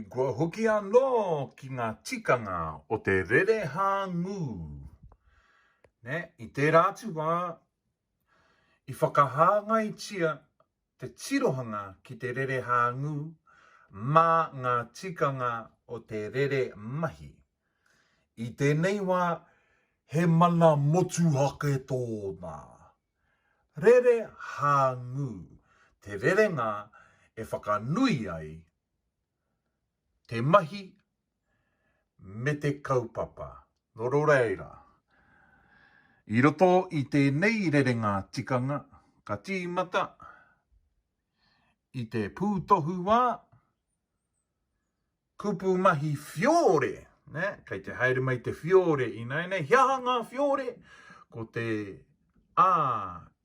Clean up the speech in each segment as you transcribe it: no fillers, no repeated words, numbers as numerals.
Kua hoki anō ki ngā tikanga o te rere hāngu. I te rātu wā, i whakahāngaitia te tirohanga ki te rere hāngu mā ngā tikanga o te rere mahi. I tēnei wā, he mana motu hake tōna. Rere hāngu, te rerenga e whakanui ai te mahi me te kaupapa. Nō reira. I roto i tēnei rerenga tikanga, ka tīmata i te pūtohu wā, kupu mahi fiore. Kei te haere mai te fiore i nei, hiahanga fiore, ko te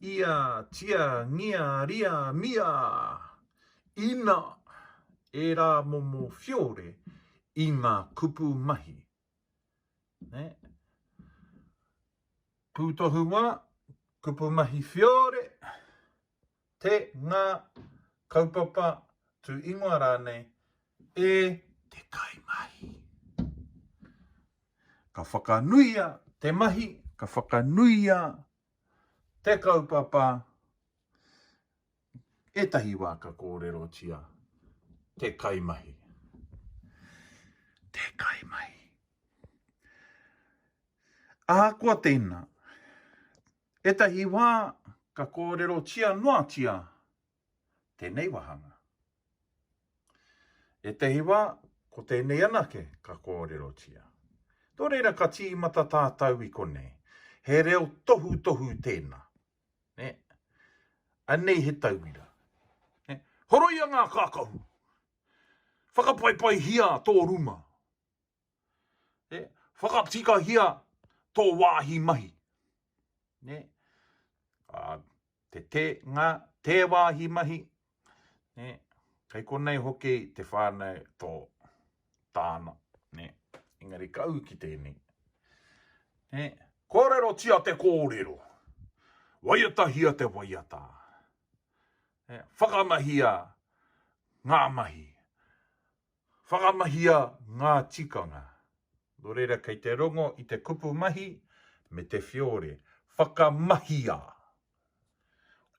ia, tia, ngia, ria, mia, ina, e rā momo fiore i ngā kupu mahi. Pūtohu wā, kupu mahi fiore, te ngā kaupapa tu ingoa rānei e te kaimahi. Ka whakanuia te mahi, ka whakanuia te kaupapa, e tahi wā ka kōrero tia, te kaimahi. Te kaimahi. Ākua tēnā, e tahi wā ka kōrero tia noa tia, tēnei wahanga. E tahi wā, ko tēnei anake ka kōrero tia. Tō reira ka tīmata tātau i konei, he reo tohu tēnā. Anei he tauira. Horoia ngā kākahu. Whakapaipai hia tō ruma. Whakatika hia tō wāhi mahi. Te wāhi mahi. Kei konei hoki te whānau tō tāna. Engari kau ki tēnei. Kōrero tia te kōrero. Waiata hia te waiata. Whakamahia ngā mahi. Whakamahia ngā tikanga. Nō reira kei te rongo i te kupu mahi me te fiore. Whakamahia.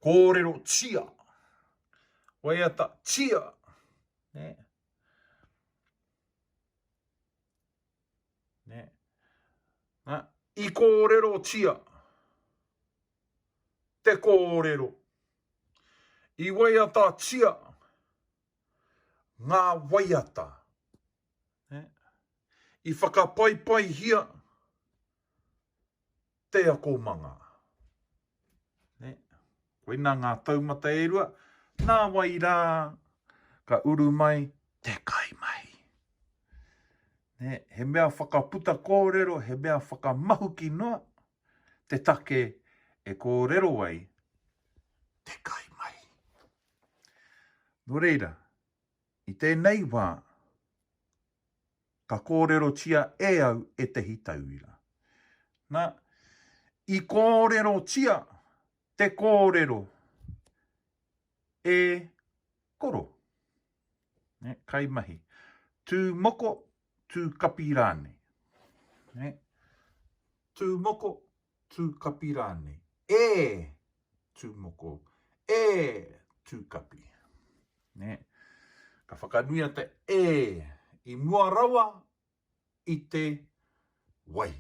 Kōrero tia. Waiata tia. I kōrero tia. Te kōrero. I waiata tia. Ngā waiata. I whakapaipai hia. Te akomanga. Koina ngā taumata e rua. Nā wairā. Ka uru mai. Te kaimahi. He mea whakaputa kōrero. He mea whakamahuki noa. Te take e kōrero ai. Te kaimahi. Nō reira, i tēnei wā, ka kōrero tia e au e te hitauira. I kōrero tia, te kōrero e koro. Kaimahi. Tū moko, tū kapirane. Tū moko, tū kapirane. E tū moko, e tū kapi. Ka whakanuia te e i mua rawa i te wai.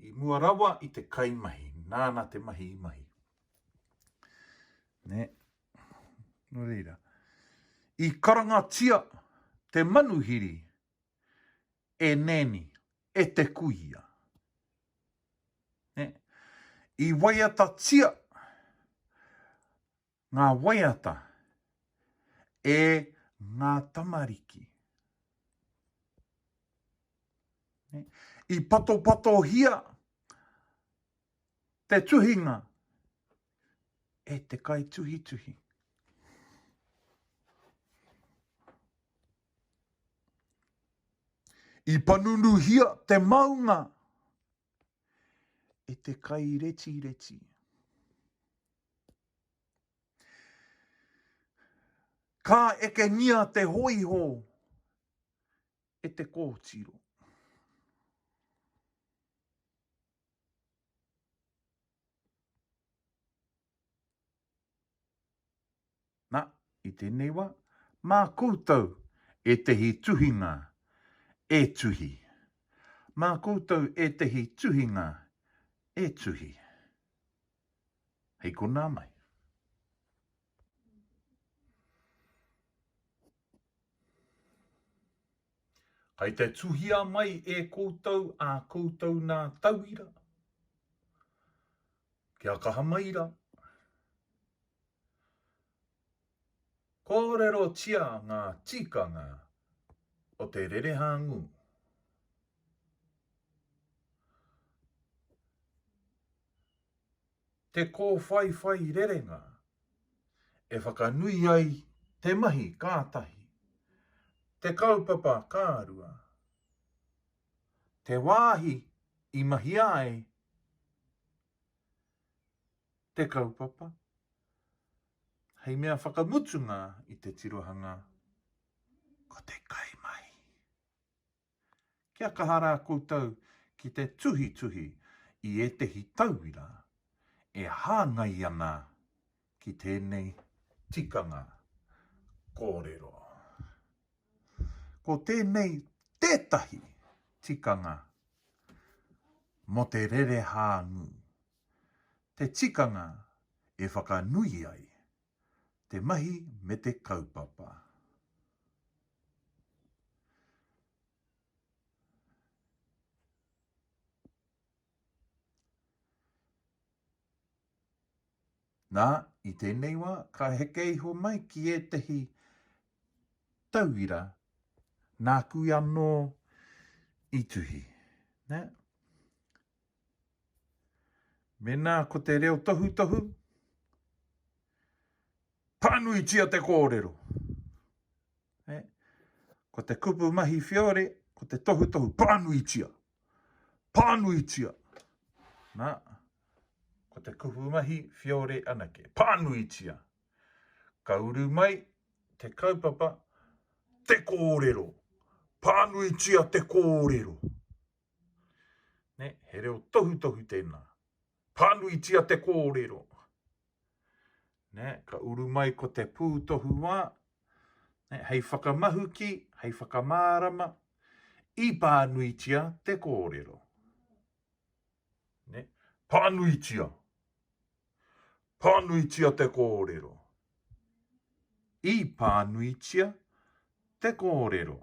I mua rawa i te kaimahi. Nāna te mahi i mahi. Nō reira. I karangatia te manuhiri e neni e te kuia. I waiata tia ngā waiata e ngā tamariki. I pato hia te tuhinga e te kai tuhi. I panunu hia te maunga e te kai reti. Ka eke ngia te hoiho e te kōtiro. Nā, i tēnei wā, mā koutou e tehi tuhinga e tuhi. Mā koutou e tehi tuhinga e tuhi. Hei kona mai. Kai te tuhia mai e koutou a koutou nā tauira. Kia kaha maira. Kōrero tia ngā tikanga o te rerehangu. Te kōwhaiwhai rerenga e whakanui ai te mahi kātahi. Te kaupapa kārua. Te wāhi i mahi ai. Te kaupapa. Hei mea whakamutunga i te tirohanga. Ko te kai mai. Kia kahara koutou ki te tuhi tuhi i e tehi tauira e hāngai ana ki tēnei tikanga kōrero. Ko tēnei tētahi tikanga mo te rere hāngu. Te tikanga e whakanui ai te mahi me te kaupapa. Nā, i tēnei wā, ka heke iho mai ki e tehi tauira nā kui anō i tuhi. Ne? Mena ko te reo tohu tohu, pānui tia te kōrero. Ne? Ko te kupu mahi whiore, ko te tohu tohu, pānui tia. Pānui tia. Nā, ko te kupu mahi whiore anake, pānui tia. Ka uru mai, te kaupapa, te kōrero. Pānui tia te kōrero. Ne, he reo tohu tohu tēnā. Pānui tia te kōrero. Ne, ka uru mai ko te pūtohu wā. Ne, hei whakamahu ki, hei whakamārama. I pānui tia te kōrero. Ne, pānui tia. Pānui tia te kōrero. I pānui tia te kōrero.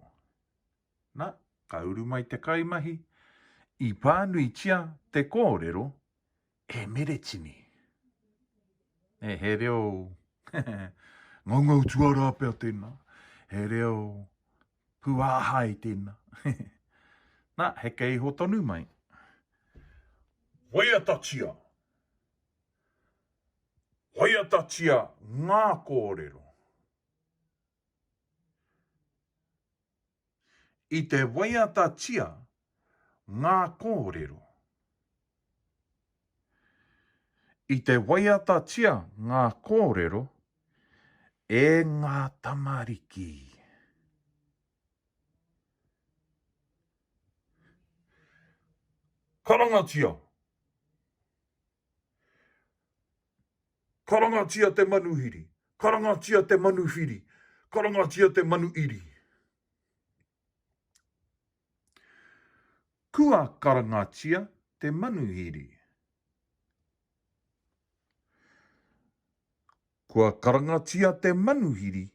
Nā, ka uru mai te kaimahi. I pānui tia te kōrero e mere tini. E he reo ngongau tuara pia tēnā. He reo puāhai tēnā. Nā, he kei ho tonu mai. Waiata tia. Waiata tia ngā kōrero. I te waiata tia ngā kōrero. I te waiata tia ngā kōrero e ngā tamariki. Karangatia. Karangatia te manuhiri. Karangatia te manuhiri. Karangatia te manuiri. Kua karangatia te manuhiri. Kua karangatia te manuhiri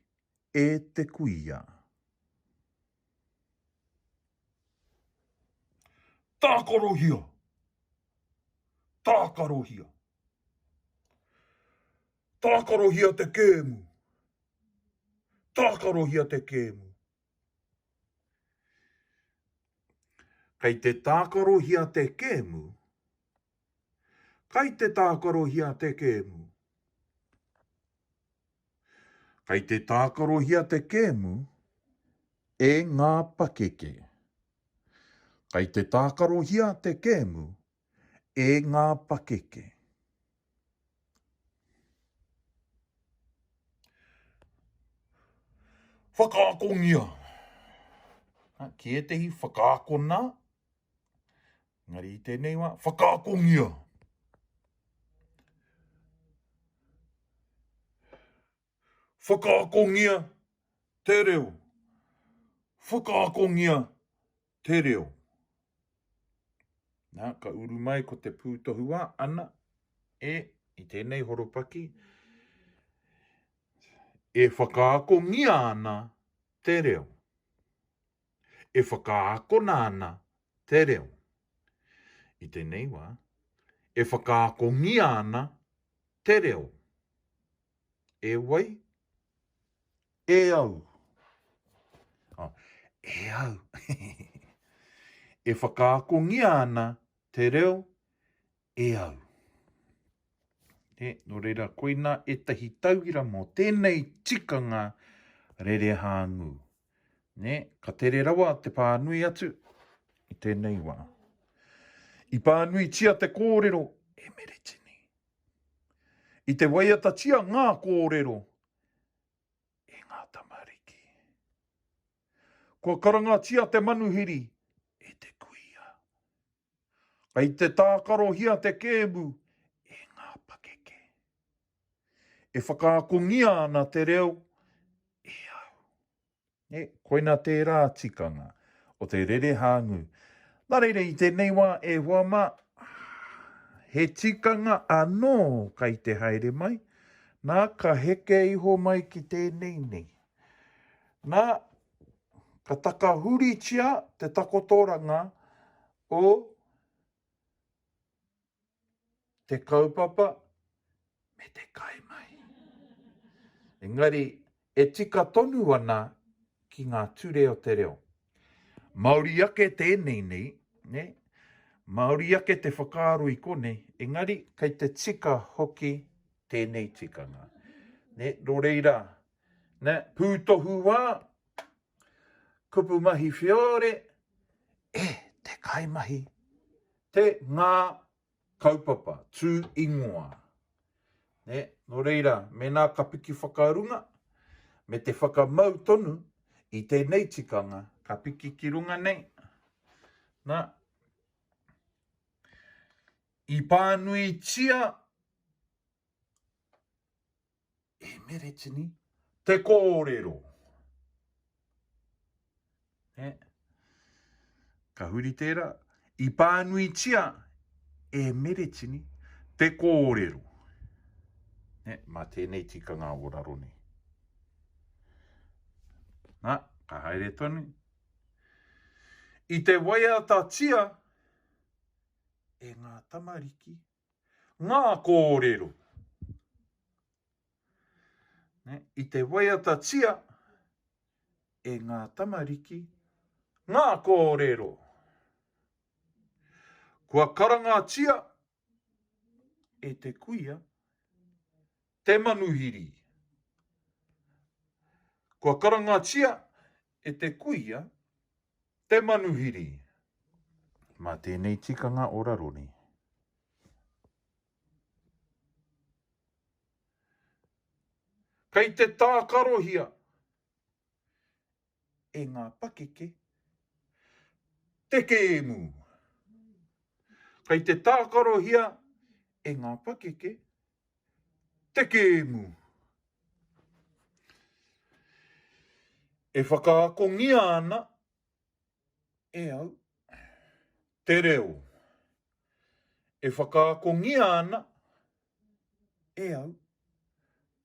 e te kuia. Tākarohia. Tākarohia. Tākarohia te kēmu. Tākarohia te kēmu. Kei te tākarohia te kēmu. Kei te tākarohia te kēmu. Kei te tākarohia te kēmu e ngā pakeke. Kei te tākarohia te kēmu e ngā pakeke. Whakaakongia. Ki e tehi whakaakona. Ngari i tēnei wā, whakaakongia. Whakaakongia te reo. Whakaakongia te reo. Nā, ka uru mai ko te pūtohua ana i tēnei horopaki. E whakaakongia ana te reo. E whakaakona ana te reo. I tēnei wā, e whakaakongia ana te reo. E wai, e au. Oh, e au. E whakaakongia ana te reo, e au. No reira, koina e tahi tauira mō tēnei tikanga rere hāngu. Ka tere rawa te pānui atu i tēnei wā. I pānui tia te kōrero, e mere tini. I te waiata tia ngā kōrero, e ngā tamariki. Kua karanga tia te manuhiri, e te kuia. Kai te tākaro hia te kēmu, e ngā pakeke. E whakaakongia ana te reo, e au. Koina tērā tikanga o te rere hāngu. Nā reire i tēnei wā e huama, he tikanga anō kai te haere mai, nā ka heke iho mai ki tēnei nei. Nā ka takahuri tia te takotoranga o te kaupapa me te kai mai. Engari, e tika tonu ana ki ngā ture o te reo. Māori ake tēnei nei, ne? Māori ake te whakaaro i kone, engari, kai te tika hoki tēnei tikanga. Ne, ro reira, ne, pūtohu wā, kupu mahi whiore, e te kaimahi, te ngā kaupapa, tū ingoa. Ne, no reira, me nā ka piki whakaurunga, me te whakamau tonu, i tēnei tikanga, ka piki ki runga nei. Nā, i pānui tia, e mere tini, te kōrero. Ka huri tērā, i pānui tia, e mere tini, te kōrero. Mā tēnei tikanga o raroni. Nā, ka haere tonu. I te waiata tia, e ngā tamariki, ngā kōrero. I te waiata tia, e ngā tamariki, ngā kōrero. Kua karanga tia, e te kuia, te manuhiri. Kua karanga tia, e te kuia, te manuhiri. Mā tēnei tikanga o raroni. Kei te tākarohia, e ngā pakeke, te kēmu. Kei te tākarohia, e ngā pakeke, te kēmu. E whakaakongia ana, e au, te reo. E whakaakongia ana, e au,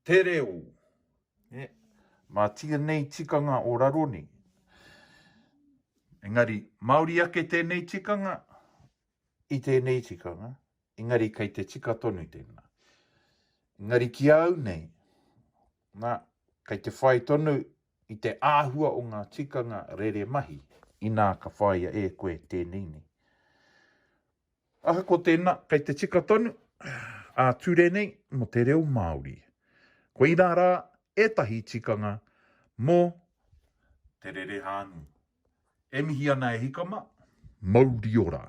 te reo. Mā tia nei tikanga o raroni. Engari, Māori ake tēnei tikanga, i tēnei tikanga. Engari, kei te tika tonu tēnā. Engari, ki au nei, nā, kei te whai tonu i te āhua o ngā tikanga rere mahi, i nā ka whaia e koe tēnei nei. Aha ko tēnā, kei te tika tonu, a ture nei mo te reo Māori. Ko i nā rā, e tahi tikanga mō te rere hānu. E mihi ana e hikama, Mauri ora.